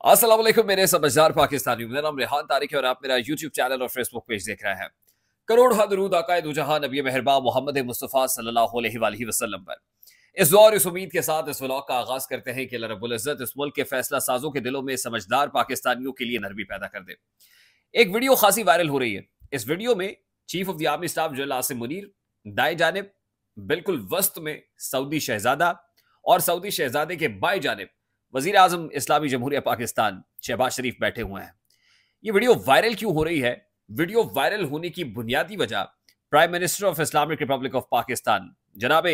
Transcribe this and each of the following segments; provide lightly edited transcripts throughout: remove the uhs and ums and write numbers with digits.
अस्सलाम वालेकुम मेरे समझदार पाकिस्तानियों। मेरा नाम रेहान तारिक है और आप मेरा यूट्यूब चैनल और फेसबुक पेज देख रहे हैं। करोड़ दरूद आकाए दो जहां नबी मेहरबान मोहम्मद मुस्तफ़ा सल्लल्लाहु अलैहि वसल्लम पर। इस दौर इस उम्मीद के साथ इस व्लॉग का आगाज करते हैं कि अल्लाह रब्बुल इज्जत इस मुल्क के फैसला साजों के दिलों में समझदार पाकिस्तानियों के लिए नरमी पैदा कर दे। एक वीडियो खासी वायरल हो रही है। इस वीडियो में chief of the army staff general Asim Munir दाएं जानिब बिल्कुल वस्त में सऊदी शहजादा और सऊदी शहजादे के बाएं जानिब वजीर आजम इस्लामी जमहूरिया पाकिस्तान शहबाज शरीफ बैठे हुए हैं। ये वीडियो वायरल क्यों हो रही है? वीडियो वायरल होने की बुनियादी वजह prime minister of Islamic Republic of Pakistan जनाब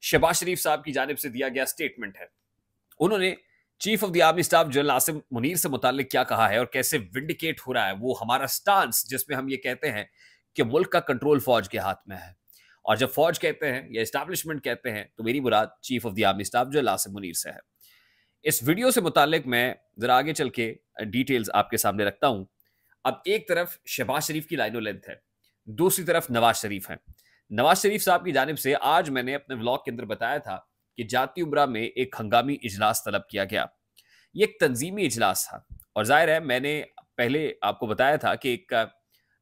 शहबाज शरीफ साहब की जानिब से दिया गया स्टेटमेंट है। उन्होंने chief of the army staff general Asim Munir से मुतालिक क्या कहा है और कैसे विंडिकेट हो रहा है वो हमारा स्टांस, जिसमें हम ये कहते हैं कि मुल्क का कंट्रोल फौज के हाथ में है। और जब फौज कहते हैं या एस्टैब्लिशमेंट कहते हैं तो मेरी मुराद chief of the army staff general Asim Munir से है। इस वीडियो से मुतालिक मैं जरा आगे चल के डिटेल्स आपके सामने रखता हूं। अब एक तरफ शहबाज शरीफ की लाइनो लेंथ है, दूसरी तरफ नवाज शरीफ है। नवाज शरीफ साहब की जानिब से आज मैंने अपने व्लॉग के अंदर बताया था कि जाती उम्रा में एक हंगामी इजलास तलब किया गया। ये एक तंजीमी इजलास था और जाहिर है मैंने पहले आपको बताया था कि एक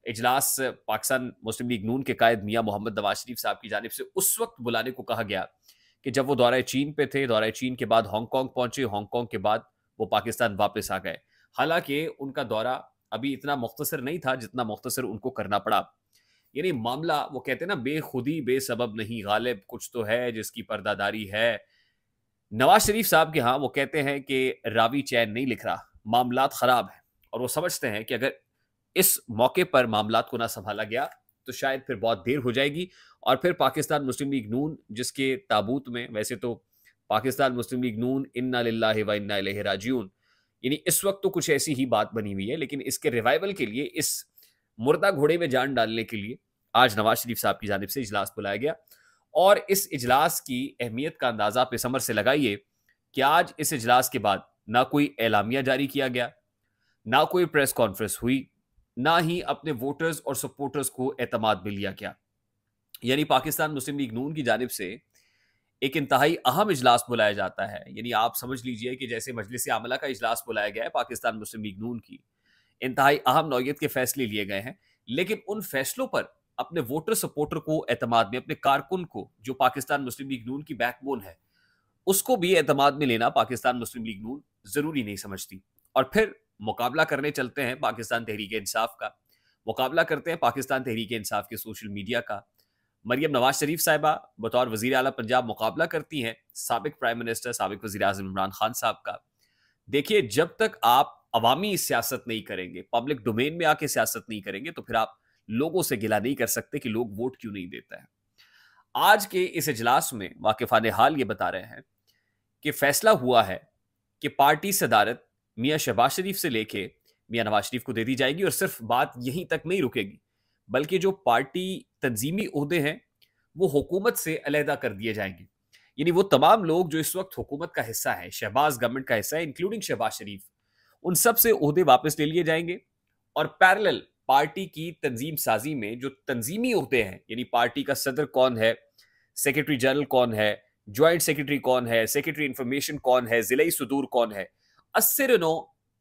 इजलास पाकिस्तान मुस्लिम लीग नून के कायद मियां मोहम्मद नवाज शरीफ साहब की जानिब से उस वक्त बुलाने को कहा गया कि जब वो दौरा चीन पे थे। दौरा चीन के बाद हांगकांग पहुंचे, हांगकांग के बाद वो पाकिस्तान वापस आ गए। हालांकि उनका दौरा अभी इतना मुख्तसर नहीं था जितना मुख्तसर उनको करना पड़ा। यानी मामला वो कहते हैं ना, बेखुदी बेसबब नहीं गालिब, कुछ तो है जिसकी पर्दादारी है। नवाज शरीफ साहब के यहाँ वो कहते हैं कि रावी चैन नहीं लिख रहा, मामलात खराब है। और वो समझते हैं कि अगर इस मौके पर मामलात को ना संभाला गया तो शायद फिर बहुत देर हो जाएगी और फिर पाकिस्तान मुस्लिम लीग नून, जिसके ताबूत में वैसे तो पाकिस्तान मुस्लिम लीग नून इन्ना लिल्लाहि व इन्ना इलैहि राजिऊन, यानी इस वक्त तो कुछ ऐसी ही बात बनी हुई है, लेकिन इसके रिवाइवल के लिए, इस मुर्दा घोड़े में जान डालने के लिए आज नवाज शरीफ साहब की जानिब से इजलास बुलाया गया। और इस इजलास की अहमियत का अंदाजा आप इस समर से लगाइए कि आज इस इजलास के बाद ना कोई एलामिया जारी किया गया, ना कोई प्रेस कॉन्फ्रेंस हुई, ना ही अपने वोटर्स और सपोर्टर्स को एतमाद में लिया गया। यानी पाकिस्तान मुस्लिम लीग नून की जानिब से एक इंतहाई अहम इजलास बुलाया जाता है। यानी आप समझ लीजिए कि जैसे मजलिस आमला का इजलास बुलाया गया है पाकिस्तान मुस्लिम लीग नून की, इंतहाई अहम नौयत के फैसले लिए गए हैं। लेकिन उन फैसलों पर अपने वोटर सपोर्टर को एतमाद में, अपने कारकुन को जो पाकिस्तान मुस्लिम लीग नून की बैकबोन है, उसको भी एतमाद में लेना पाकिस्तान मुस्लिम लीग नून जरूरी नहीं समझती। और फिर मुकाबला करने चलते हैं पाकिस्तान तहरीक इंसाफ का, मुकाबला करते हैं पाकिस्तान तहरीक इंसाफ के सोशल मीडिया का। मरियम नवाज शरीफ साहिबा बतौर वजीर आला पंजाब मुकाबला करती हैं साबिक प्राइम मिनिस्टर, साबिक वजीर आजम इमरान खान साहब का। देखिए, जब तक आप अवामी सियासत नहीं करेंगे, पब्लिक डोमेन में आके सियासत नहीं करेंगे, तो फिर आप लोगों से गिला नहीं कर सकते कि लोग वोट क्यों नहीं देते हैं। आज के इस इजलास में वाकिफान हाल ये बता रहे हैं कि फैसला हुआ है कि पार्टी सदारत मियां शहबाज शरीफ से लेके मियां नवाज शरीफ को दे दी जाएगी। और सिर्फ बात यहीं तक नहीं रुकेगी, बल्कि जो पार्टी तंजीमी ओहदे हैं वो हुकूमत से अलहदा कर दिए जाएंगे। यानी वो तमाम लोग जो इस वक्त हुकूमत का हिस्सा है, शहबाज गवर्नमेंट का हिस्सा है, इंक्लूडिंग शहबाज शरीफ, उन सब से ओहदे वापस ले लिए जाएंगे। और पैरेलल पार्टी की तंजीम साजी में जो तंजीमी ओहदे हैं, यानी पार्टी का सदर कौन है, सेक्रेटरी जनरल कौन है, ज्वाइंट सेक्रेटरी कौन है, सेक्रेटरी इंफॉर्मेशन कौन है, जिले सुदूर कौन है, अस्सिर नो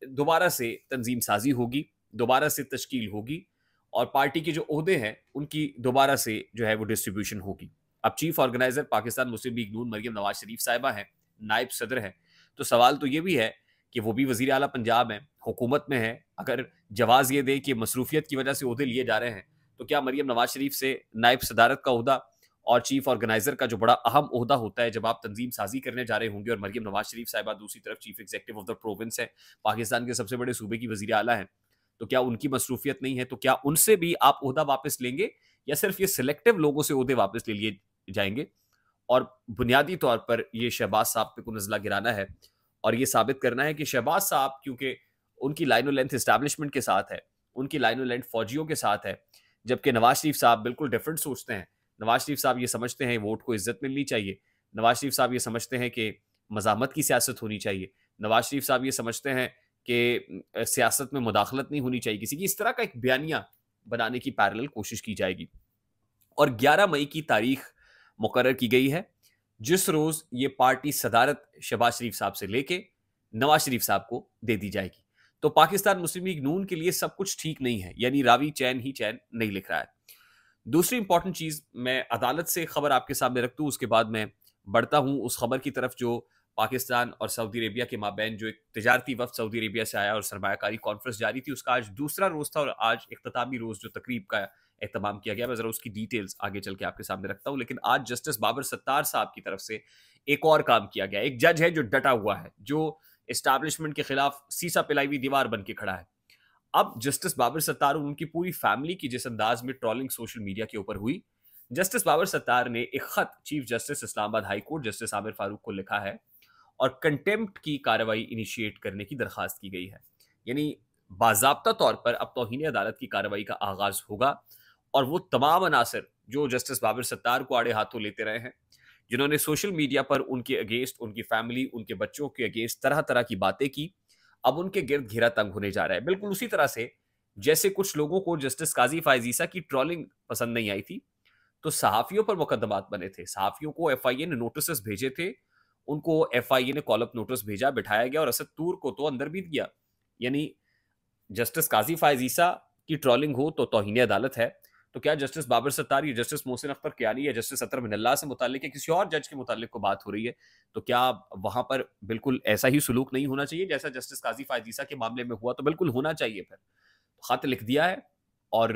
दोबारा से तंजीम साजी होगी, दोबारा से तश्कील होगी और पार्टी के जो ओहदे हैं उनकी दोबारा से जो है वो डिस्ट्रीब्यूशन होगी। अब चीफ ऑर्गेनाइजर पाकिस्तान मुस्लिम लीग नून मरियम नवाज शरीफ साहिबा हैं, नायब सदर हैं। तो सवाल तो ये भी है कि वो भी वजीर आला पंजाब हैं, हुकूमत में है। अगर जवाज ये दे कि मसरूफियत की वजह से ओहदे लिए जा रहे हैं, तो क्या मरियम नवाज शरीफ से नायब सदारत का ओहदा और चीफ ऑर्गेनाइजर का जो बड़ा अहम ओहदा होता है जब आप तंजीम साजी करने जा रहे होंगे, और मरियम नवाज शरीफ साहिबा दूसरी तरफ chief executive of the province है, पाकिस्तान के सबसे बड़े सूबे की वजीर आला है, तो क्या उनकी मसरूफियत नहीं है? तो क्या उनसे भी आप ओहदा वापस लेंगे या सिर्फ ये सिलेक्टिव लोगों से ओहदे वापस ले लिए जाएंगे? और बुनियादी तौर पर ये शहबाज साहब पे को नजला गिराना है और ये साबित करना है कि शहबाज साहब, क्योंकि उनकी लाइन लेंथ एस्टैब्लिशमेंट के साथ है, उनकी लाइन लेंथ फौजियों के साथ है, जबकि नवाज शरीफ साहब बिल्कुल डिफरेंट सोचते हैं। नवाज शरीफ साहब ये समझते हैं वोट को इज्जत मिलनी चाहिए। नवाज शरीफ साहब ये समझते हैं कि मज़ामत की सियासत होनी चाहिए। नवाज शरीफ साहब ये समझते हैं कि सियासत में मुदाखलत नहीं होनी चाहिए किसी की। इस तरह का एक बयानिया बनाने की पैरेलल कोशिश की जाएगी। और 11 मई की तारीख मुकर्रर की गई है जिस रोज ये पार्टी सदारत शहबाज शरीफ साहब से लेके नवाज शरीफ साहब को दे दी जाएगी। तो पाकिस्तान मुस्लिम लीग नून के लिए सब कुछ ठीक नहीं है, यानी रावी चैन ही चैन नहीं लिख रहा है। दूसरी इंपॉर्टेंट चीज, मैं अदालत से खबर आपके सामने रख दूं, उसके बाद मैं बढ़ता हूं उस खबर की तरफ जो पाकिस्तान और सऊदी अरेबिया के माबैन जो एक तिजारती वफ्द सऊदी अरेबिया से आया और सरमायाकारी कॉन्फ्रेंस जारी थी, उसका आज दूसरा रोज था और आज इख्तितामी रोज जो तकरीब का एहतमाम किया गया। मैं जरा उसकी डिटेल्स आगे चल के आपके सामने रखता हूं, लेकिन आज जस्टिस बाबर सत्तार साहब की तरफ से एक और काम किया गया। एक जज है जो डटा हुआ है, जो एस्टैब्लिशमेंट के खिलाफ सीसा पिलाई हुई दीवार बन के खड़ा है। अब जस्टिस बाबर सत्तार और उनकी पूरी फैमिली की जिस अंदाज में ट्रोलिंग सोशल मीडिया के ऊपर हुई, जस्टिस बाबर सत्तार ने एक खत chief justice Islamabad high court justice Aamir Farooq को लिखा है और कंटेम्प्ट की कार्रवाई इनिशिएट करने की दरखास्त की गई है। यानी बाज़ाब्ता तौर पर अब तौहीन अदालत की कार्रवाई का आगाज होगा और वो तमाम अनासर जो जस्टिस बाबर सत्तार को आड़े हाथों लेते रहे हैं, जिन्होंने सोशल मीडिया पर उनके अगेंस्ट, उनकी फैमिली, उनके बच्चों के अगेंस्ट तरह तरह की बातें की, अब उनके गिर्द घेरा तंग होने जा रहा है। बिल्कुल उसी तरह से जैसे कुछ लोगों को जस्टिस काजी फायज ईसा की ट्रोलिंग पसंद नहीं आई थी, तो सहाफियों पर मुकदमात बने थे, सहाफियों को एफआईए ने नोटिस भेजे थे, उनको एफआईए ने कॉल अप नोटिस भेजा, बिठाया गया और असद तूर को तो अंदर भी दिया। यानी जस्टिस काजी फायज ईसा की ट्रोलिंग हो तो तौहीन अदालत है, तो क्या जस्टिस बाबर सत्तार या जस्टिस मोहसिन अख्तर कियानी या जस्टिस अतर मिनल्लाह से मुतालिक या किसी और जज के मुतालिक को बात हो रही है, तो क्या वहां पर बिल्कुल ऐसा ही सुलूक नहीं होना चाहिए जैसा जस्टिस काजी फायज ईसा के मामले में हुआ? तो बिल्कुल होना चाहिए। फिर खत लिख दिया है और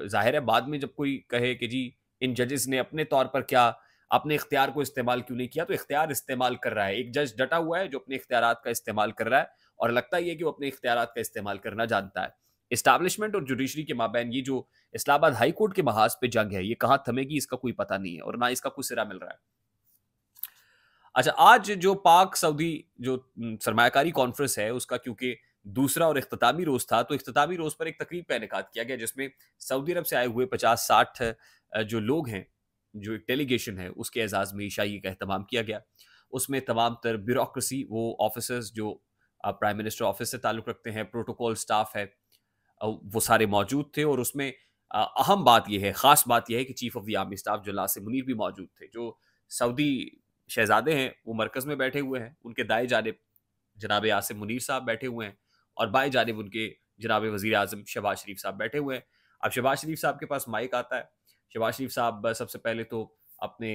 जाहिर है बाद में जब कोई कहे कि जी इन जजेस ने अपने तौर पर क्या अपने इख्तियार को इस्तेमाल क्यों नहीं किया, तो इख्तियार इस्तेमाल कर रहा है। एक जज डटा हुआ है जो अपने इख्तियारात का इस्तेमाल कर रहा है और लगता ही है कि वो अपने इख्तियारात का इस्तेमाल करना जानता है। इस्टेब्लिशमेंट और जुडिशरी के माबैन ये जो इस्लामाबाद हाई कोर्ट के महाज पे जंग है, ये कहाँ थमेगी इसका कोई पता नहीं है और ना इसका कोई सिरा मिल रहा है। अच्छा, आज जो पाक सऊदी जो सरमायाकारी कॉन्फ्रेंस है उसका क्योंकि दूसरा और इख्तितामी रोज था, तो इख्तितामी रोज पर एक तकरीब का इनेकाद किया गया जिसमें सऊदी अरब से आए हुए 50-60 जो लोग हैं, जो एक डेलीगेशन है, उसके एजाज में ईशाई का एहतमाम किया गया। उसमें तमाम तर ब्यूरोक्रेसी, वो ऑफिसर्स जो प्राइम मिनिस्टर ऑफिस से ताल्लुक रखते हैं, प्रोटोकॉल स्टाफ है, वो सारे मौजूद थे। और उसमें अहम बात यह है, ख़ास बात यह है कि chief of the army staff जो लासिम मुनीर भी मौजूद थे। जो सऊदी शहजादे हैं वो मरकज़ में बैठे हुए हैं, उनके दाएं जानिब जनाब आसिम मुनीर साहब बैठे हुए हैं और बाएं जानिब उनके जनाब वज़ीर आज़म शहबाज शरीफ साहब बैठे हुए हैं। अब शहबाज शरीफ साहब के पास माइक आता है। शहबाज शरीफ साहब सबसे पहले तो अपने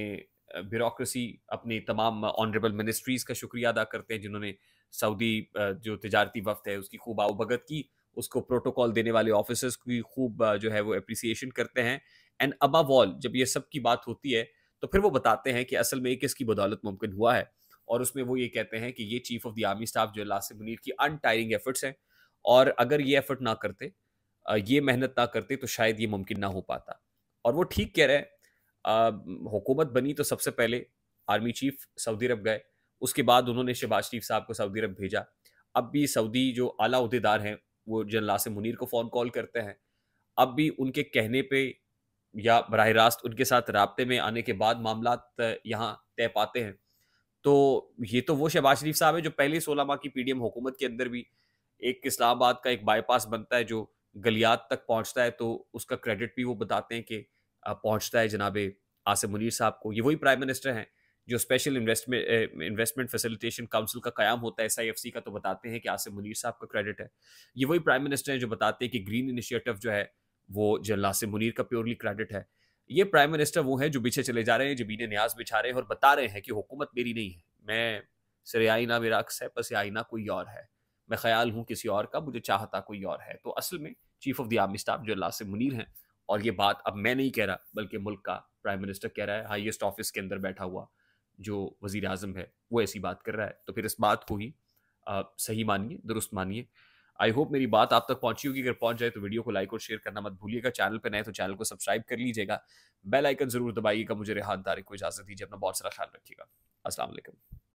ब्यूरोक्रेसी, अपनी तमाम ऑनरेबल मिनिस्ट्रीज़ का शुक्रिया अदा करते हैं जिन्होंने सऊदी जो तिजारती वफ्द है उसकी खूब आवभगत की, उसको प्रोटोकॉल देने वाले ऑफिसर्स की खूब जो है वो अप्रिसिएशन करते हैं। एंड अबव ऑल जब ये सब की बात होती है तो फिर वो बताते हैं कि असल में किसकी बदौलत मुमकिन हुआ है, और उसमें वो ये कहते हैं कि ये chief of the army staff जो लासिम मुनीर की अनटायरिंग एफर्ट्स हैं, और अगर ये एफर्ट ना करते, ये मेहनत ना करते, तो शायद ये मुमकिन ना हो पाता। और वो ठीक कह रहे हैं। हुकूमत बनी तो सबसे पहले आर्मी चीफ सऊदी अरब गए, उसके बाद उन्होंने शहबाज शरीफ साहब को सऊदी अरब भेजा। अब भी सऊदी जो आला उहदेदार हैं वो जनरल लासिम मुनीर को फ़ोन कॉल करते हैं। अब भी उनके कहने पे या बराह रास्त उनके साथ राब्ते में आने के बाद मामलात यहाँ तय पाते हैं। तो ये तो वो शहबाज शरीफ साहब है जो पहले 16 माह की पीडीएम हुकूमत के अंदर भी एक इस्लामाबाद का एक बाईपास बनता है जो गलियात तक पहुंचता है, तो उसका क्रेडिट भी वो बताते हैं कि पहुंचता है जनाबे आसिम मुनीर साहब को। ये वही प्राइम मिनिस्टर हैं जो स्पेशल इन्वेस्टमेंट फैसिलिटेशन काउंसिल का कयाम होता है SIFC का, तो बताते हैं कि आसिम मुनीर साहब का क्रेडिट है। ये वही प्राइम मिनिस्टर हैं जो बताते हैं कि ग्रीन इनिशिएटिव जो है वो जनरल आसिम मुनीर का प्योरली क्रेडिट है। ये प्राइम मिनिस्टर वो हैं जो पीछे चले जा रहे हैं, जमीन न्याज बिछा रहे हैं और बता रहे हैं कि हुकूमत मेरी नहीं है, मैं सिरे आईना मेरा अक्स है, बस ये आईना कोई और है, मैं ख्याल हूँ किसी और का, मुझे चाहता कोई और है। तो असल में chief of the army staff जो लासिम मुनीर हैं, और ये बात अब मैं नहीं कह रहा बल्कि मुल्क का प्राइम मिनिस्टर कह रहा है, हाईएस्ट ऑफिस के अंदर बैठा हुआ जो वजीर आजम है वो ऐसी बात कर रहा है। तो फिर इस बात को ही सही मानिए, दुरुस्त मानिए। आई होप मेरी बात आप तक पहुंची होगी। अगर पहुंच जाए तो वीडियो को लाइक और शेयर करना मत भूलिएगा। चैनल पर नए तो चैनल को सब्सक्राइब कर लीजिएगा, बेल आइकन जरूर दबाइएगा। मुझे रेहान तारिक को इजाजत दीजिए, अपना बहुत सारा ख्याल रखिएगा। अस्सलाम वालेकुम।